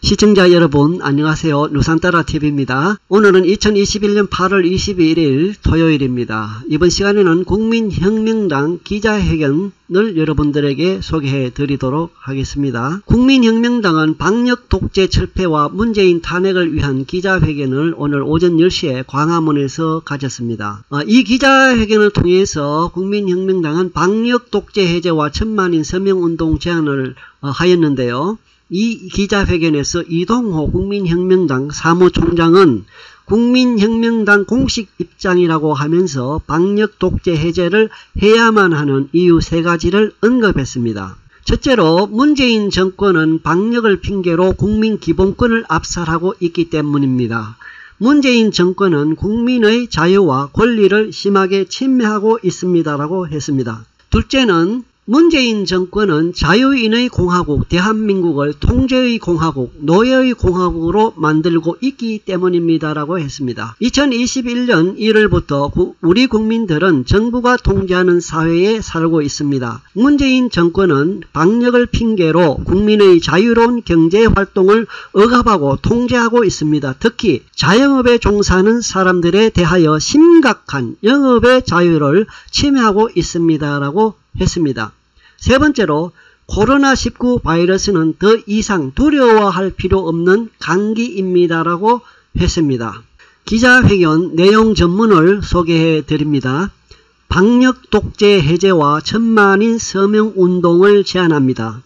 시청자 여러분 안녕하세요. 누산따라TV입니다. 오늘은 2021년 8월 21일 토요일입니다. 이번 시간에는 국민혁명당 기자회견을 여러분들에게 소개해 드리도록 하겠습니다. 국민혁명당은 방역 독재 철폐와 문재인 탄핵을 위한 기자회견을 오늘 오전 10시에 광화문에서 가졌습니다. 이 기자회견을 통해서 국민혁명당은 방역 독재 해제와 천만인 서명운동 제안을 하였는데요. 이 기자회견에서 이동호 국민혁명당 사무총장은 국민혁명당 공식 입장이라고 하면서 방역 독재 해제를 해야만 하는 이유 3가지를 언급했습니다. 첫째로 문재인 정권은 방역을 핑계로 국민 기본권을 압살하고 있기 때문입니다. 문재인 정권은 국민의 자유와 권리를 심하게 침해하고 있습니다라고 했습니다. 둘째는 문재인 정권은 자유인의 공화국 대한민국을 통제의 공화국, 노예의 공화국으로 만들고 있기 때문입니다라고 했습니다. 2021년 1월부터 우리 국민들은 정부가 통제하는 사회에 살고 있습니다. 문재인 정권은 방역을 핑계로 국민의 자유로운 경제활동을 억압하고 통제하고 있습니다. 특히 자영업에 종사하는 사람들에 대하여 심각한 영업의 자유를 침해하고 있습니다라고 했습니다. 세 번째로 코로나19 바이러스는 더 이상 두려워할 필요 없는 감기입니다라고 했습니다. 기자회견 내용 전문을 소개해 드립니다. 방역 독재 해제와 천만인 서명운동을 제안합니다.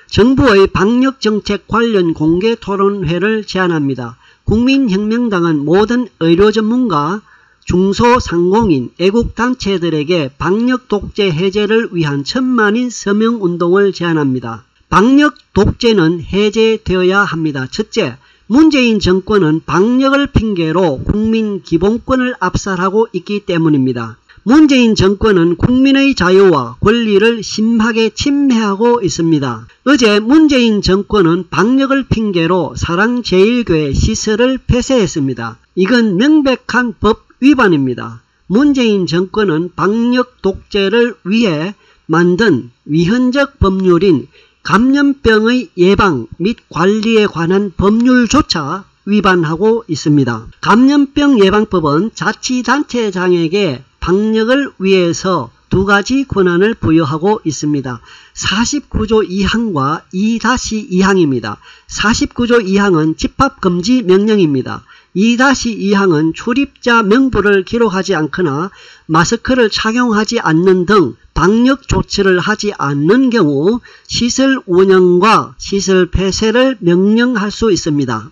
정부의 방역정책 관련 공개 토론회를 제안합니다. 국민혁명당은 모든 의료전문가, 중소상공인, 애국단체들에게 방역 독재 해제를 위한 천만인 서명운동을 제안합니다. 방역 독재는 해제되어야 합니다. 첫째, 문재인 정권은 방역을 핑계로 국민 기본권을 압살하고 있기 때문입니다. 문재인 정권은 국민의 자유와 권리를 심하게 침해하고 있습니다. 어제 문재인 정권은 방역을 핑계로 사랑제일교회 시설을 폐쇄했습니다. 이건 명백한 법 위반입니다. 문재인 정권은 방역 독재를 위해 만든 위헌적 법률인 감염병의 예방 및 관리에 관한 법률조차 위반하고 있습니다. 감염병 예방법은 자치단체장에게 방역을 위해서 2가지 권한을 부여하고 있습니다. 49조 2항과 2-2항입니다. 49조 2항은 집합금지 명령입니다. 2-2항은 출입자 명부를 기록하지 않거나 마스크를 착용하지 않는 등 방역 조치를 하지 않는 경우 시설 운영과 시설 폐쇄를 명령할 수 있습니다.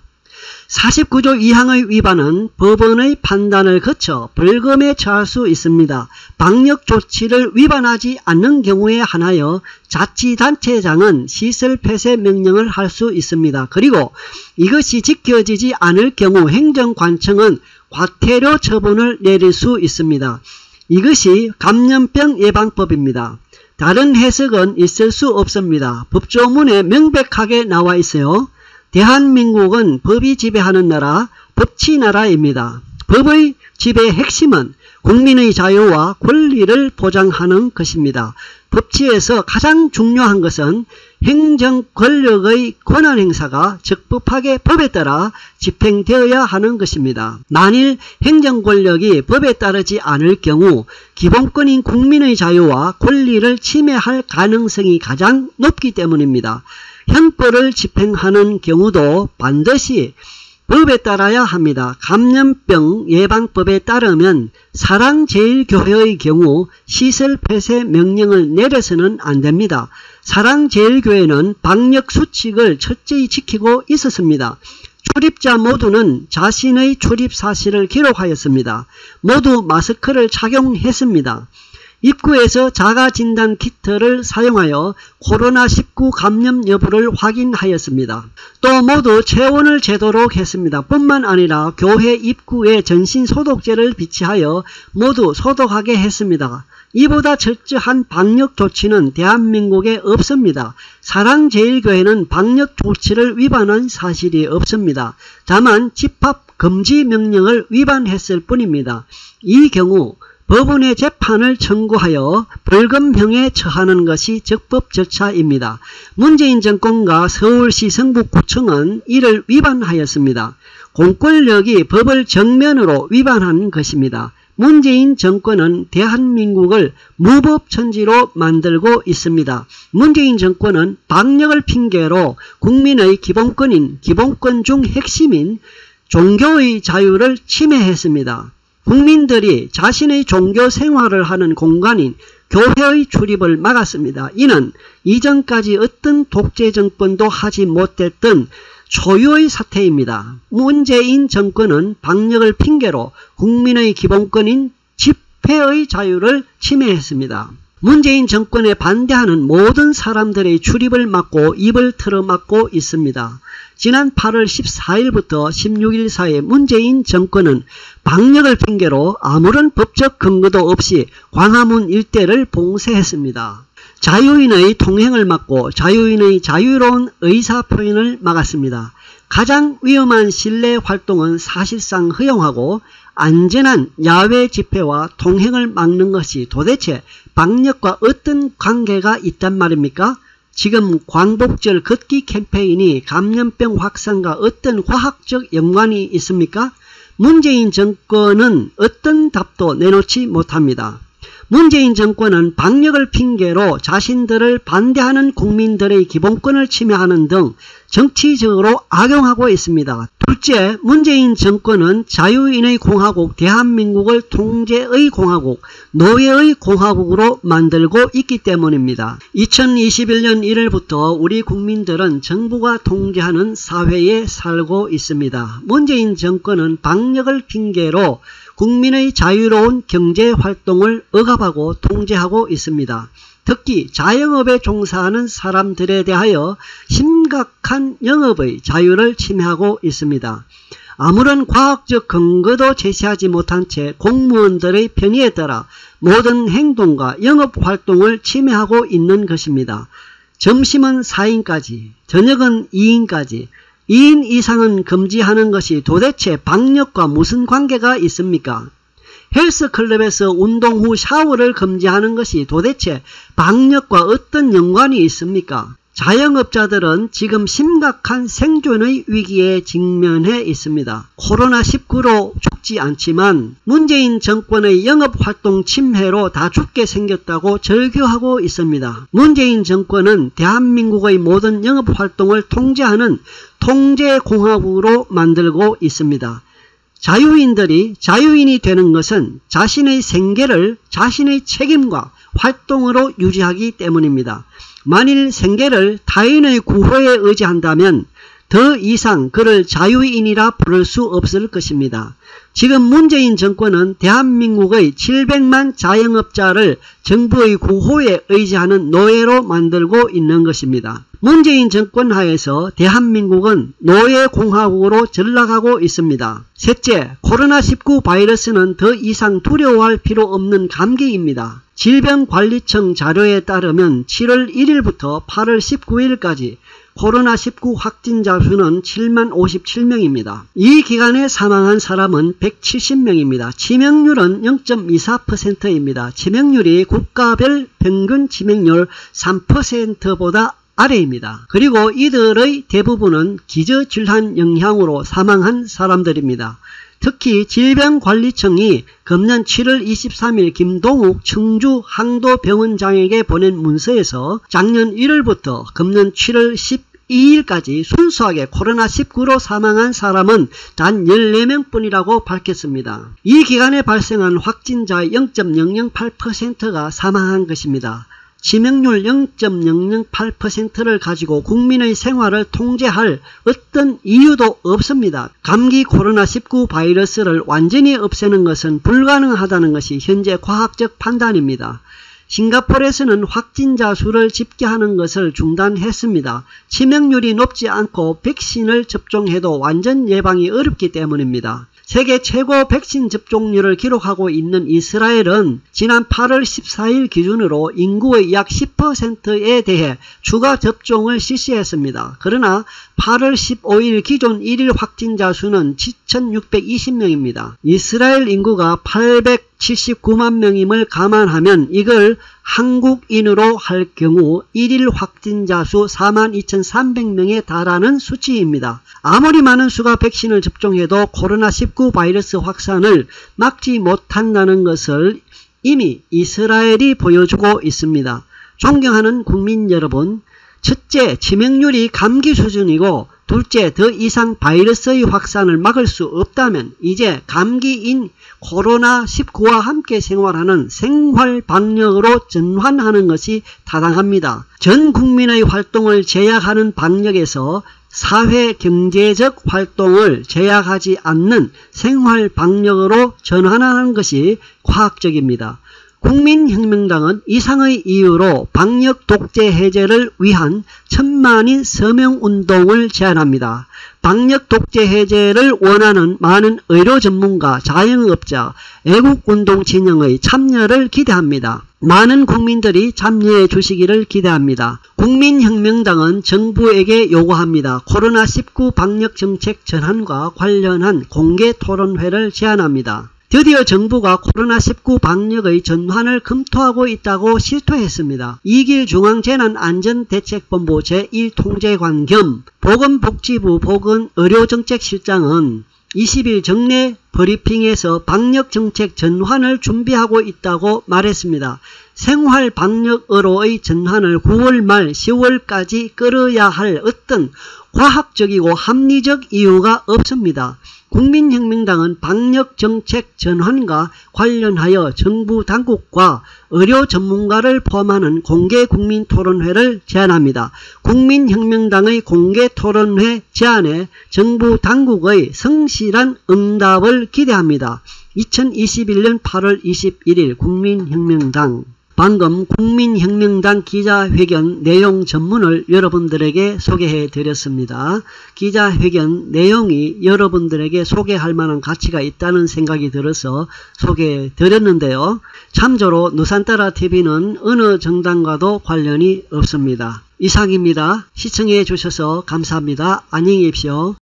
49조 2항의 위반은 법원의 판단을 거쳐 벌금에 처할 수 있습니다. 방역 조치를 위반하지 않는 경우에 한하여 자치단체장은 시설 폐쇄 명령을 할 수 있습니다. 그리고 이것이 지켜지지 않을 경우 행정관청은 과태료 처분을 내릴 수 있습니다. 이것이 감염병 예방법입니다. 다른 해석은 있을 수 없습니다. 법조문에 명백하게 나와 있어요. 대한민국은 법이 지배하는 나라, 법치나라입니다. 법의 지배의 핵심은 국민의 자유와 권리를 보장하는 것입니다. 법치에서 가장 중요한 것은 행정 권력의 권한 행사가 적법하게 법에 따라 집행되어야 하는 것입니다. 만일 행정 권력이 법에 따르지 않을 경우 기본권인 국민의 자유와 권리를 침해할 가능성이 가장 높기 때문입니다. 형벌을 집행하는 경우도 반드시 법에 따라야 합니다. 감염병 예방법에 따르면 사랑제일교회의 경우 시설 폐쇄 명령을 내려서는 안 됩니다. 사랑제일교회는 방역 수칙을 철저히 지키고 있었습니다. 출입자 모두는 자신의 출입 사실을 기록하였습니다. 모두 마스크를 착용했습니다. 입구에서 자가진단 키트를 사용하여 코로나19 감염 여부를 확인하였습니다. 또 모두 체온을 재도록 했습니다. 뿐만 아니라 교회 입구에 전신소독제를 비치하여 모두 소독하게 했습니다. 이보다 철저한 방역 조치는 대한민국에 없습니다. 사랑제일교회는 방역 조치를 위반한 사실이 없습니다. 다만 집합 금지 명령을 위반했을 뿐입니다. 이 경우 법원의 재판을 청구하여 벌금형에 처하는 것이 적법 절차입니다. 문재인 정권과 서울시 성북구청은 이를 위반하였습니다. 공권력이 법을 정면으로 위반한 것입니다. 문재인 정권은 대한민국을 무법천지로 만들고 있습니다. 문재인 정권은 방역을 핑계로 국민의 기본권인 기본권 중 핵심인 종교의 자유를 침해했습니다. 국민들이 자신의 종교 생활을 하는 공간인 교회의 출입을 막았습니다. 이는 이전까지 어떤 독재 정권도 하지 못했던 초유의 사태입니다. 문재인 정권은 방역을 핑계로 국민의 기본권인 집회의 자유를 침해했습니다. 문재인 정권에 반대하는 모든 사람들의 출입을 막고 입을 틀어막고 있습니다. 지난 8월 14일부터 16일 사이 문재인 정권은 방역을 핑계로 아무런 법적 근거도 없이 광화문 일대를 봉쇄했습니다. 자유인의 통행을 막고 자유인의 자유로운 의사표현을 막았습니다. 가장 위험한 실내 활동은 사실상 허용하고 안전한 야외 집회와 통행을 막는 것이 도대체 방역과 어떤 관계가 있단 말입니까? 지금 광복절 걷기 캠페인이 감염병 확산과 어떤 과학적 연관이 있습니까? 문재인 정권은 어떤 답도 내놓지 못합니다. 문재인 정권은 방역을 핑계로 자신들을 반대하는 국민들의 기본권을 침해하는 등 정치적으로 악용하고 있습니다. 둘째, 문재인 정권은 자유인의 공화국 대한민국을 통제의 공화국, 노예의 공화국으로 만들고 있기 때문입니다. 2021년 1월부터 우리 국민들은 정부가 통제하는 사회에 살고 있습니다. 문재인 정권은 방역을 핑계로 국민의 자유로운 경제활동을 억압하고 통제하고 있습니다. 특히 자영업에 종사하는 사람들에 대하여 심각한 영업의 자유를 침해하고 있습니다. 아무런 과학적 근거도 제시하지 못한 채 공무원들의 편의에 따라 모든 행동과 영업활동을 침해하고 있는 것입니다. 점심은 4인까지, 저녁은 2인까지, 2인 이상은 금지하는 것이 도대체 방역과 무슨 관계가 있습니까? 헬스클럽에서 운동 후 샤워를 금지하는 것이 도대체 방역과 어떤 연관이 있습니까? 자영업자들은 지금 심각한 생존의 위기에 직면해 있습니다. 코로나19로 죽지 않지만 문재인 정권의 영업활동 침해로 다 죽게 생겼다고 절규하고 있습니다. 문재인 정권은 대한민국의 모든 영업활동을 통제하는 통제공화국으로 만들고 있습니다. 자유인들이 자유인이 되는 것은 자신의 생계를 자신의 책임과 활동으로 유지하기 때문입니다. 만일 생계를 타인의 구호에 의지한다면 더 이상 그를 자유인이라 부를 수 없을 것입니다. 지금 문재인 정권은 대한민국의 700만 자영업자를 정부의 구호에 의지하는 노예로 만들고 있는 것입니다. 문재인 정권 하에서 대한민국은 노예공화국으로 전락하고 있습니다. 셋째, 코로나19 바이러스는 더 이상 두려워할 필요 없는 감기입니다. 질병관리청 자료에 따르면 7월 1일부터 8월 19일까지 코로나19 확진자 수는 7만 57명입니다. 이 기간에 사망한 사람은 170명입니다. 치명률은 0.24%입니다. 치명률이 국가별 평균 치명률 3%보다 아래입니다. 그리고 이들의 대부분은 기저질환 영향으로 사망한 사람들입니다. 특히 질병관리청이 금년 7월 23일 김동욱 청주 항도병원장에게 보낸 문서에서 작년 1월부터 금년 7월 12일까지 순수하게 코로나19로 사망한 사람은 단 14명 뿐이라고 밝혔습니다. 이 기간에 발생한 확진자의 0.008%가 사망한 것입니다. 치명률 0.008%를 가지고 국민의 생활을 통제할 어떤 이유도 없습니다. 감기 코로나19 바이러스를 완전히 없애는 것은 불가능하다는 것이 현재 과학적 판단입니다. 싱가포르에서는 확진자 수를 집계하는 것을 중단했습니다. 치명률이 높지 않고 백신을 접종해도 완전 예방이 어렵기 때문입니다. 세계 최고 백신 접종률을 기록하고 있는 이스라엘은 지난 8월 14일 기준으로 인구의 약 10%에 대해 추가 접종을 실시했습니다. 그러나 8월 15일 기존 1일 확진자 수는 7,620명입니다. 이스라엘 인구가 879만 명임을 감안하면 이걸 한국인으로 할 경우 1일 확진자 수 42,300명에 달하는 수치입니다. 아무리 많은 수가 백신을 접종해도 코로나19 바이러스 확산을 막지 못한다는 것을 이미 이스라엘이 보여주고 있습니다. 존경하는 국민 여러분, 첫째, 치명률이 감기 수준이고 둘째, 더 이상 바이러스의 확산을 막을 수 없다면 이제 감기인 코로나19와 함께 생활하는 생활방역으로 전환하는 것이 타당합니다. 전 국민의 활동을 제약하는 방역에서 사회경제적 활동을 제약하지 않는 생활방역으로 전환하는 것이 과학적입니다. 국민혁명당은 이상의 이유로 방역 독재 해제를 위한 천만인 서명운동을 제안합니다. 방역 독재 해제를 원하는 많은 의료 전문가, 자영업자, 애국운동 진영의 참여를 기대합니다. 많은 국민들이 참여해 주시기를 기대합니다. 국민혁명당은 정부에게 요구합니다. 코로나19 방역정책 전환과 관련한 공개 토론회를 제안합니다. 드디어 정부가 코로나19 방역의 전환을 검토하고 있다고 실토했습니다. 이길 중앙재난안전대책본부 제1통제관 겸 보건복지부 보건의료정책실장은 20일 정례 브리핑에서 방역정책 전환을 준비하고 있다고 말했습니다. 생활방역으로의 전환을 9월 말 10월까지 끌어야 할 어떤 과학적이고 합리적 이유가 없습니다. 국민혁명당은 방역정책 전환과 관련하여 정부 당국과 의료 전문가를 포함하는 공개 국민토론회를 제안합니다. 국민혁명당의 공개 토론회 제안에 정부 당국의 성실한 응답을 기대합니다. 2021년 8월 21일 국민혁명당. 방금 국민혁명당 기자회견 내용 전문을 여러분들에게 소개해 드렸습니다. 기자회견 내용이 여러분들에게 소개할 만한 가치가 있다는 생각이 들어서 소개해 드렸는데요. 참조로 누산따라TV는 어느 정당과도 관련이 없습니다. 이상입니다. 시청해 주셔서 감사합니다. 안녕히 계십시오.